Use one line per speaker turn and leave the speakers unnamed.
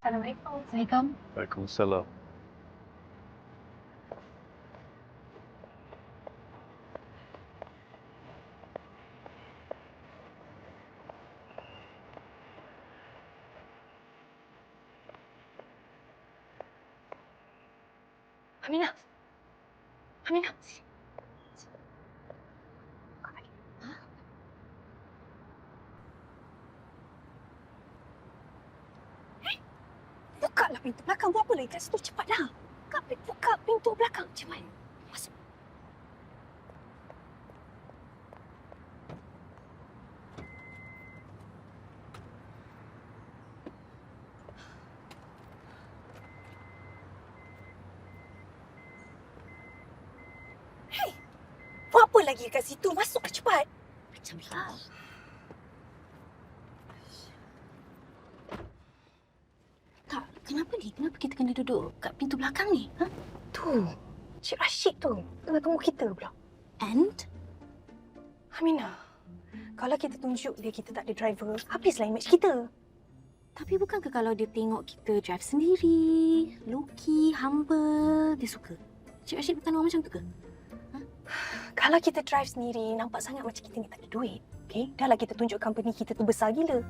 Assalamualaikum. Assalamualaikum.
Waalaikumsalam.
Aminah. Aminah. Bukalah pintu belakang. Buat apa lagi kat situ? Cepatlah. Buka pintu belakang. Cepat. Masuk. Hei! Buat apa lagi kat situ? Masuklah cepat. Macamlah. Tak, kenapa ni? Kenapa kita kena duduk kat pintu belakang ni? Ha? Tu, Cik Rashid tu tengah tunggu kita pula. And? Aminah, kalau kita tunjuk dia kita tak ada driver, habislah image kita. Tapi bukankah kalau dia tengok kita drive sendiri, low-key, humble, dia suka? Cik Rashid bukan orang macam tu ke? Ha? Kalau kita drive sendiri, nampak sangat macam kita ni tak ada duit. Okay? Dah lah kita tunjuk company kita tu besar gila.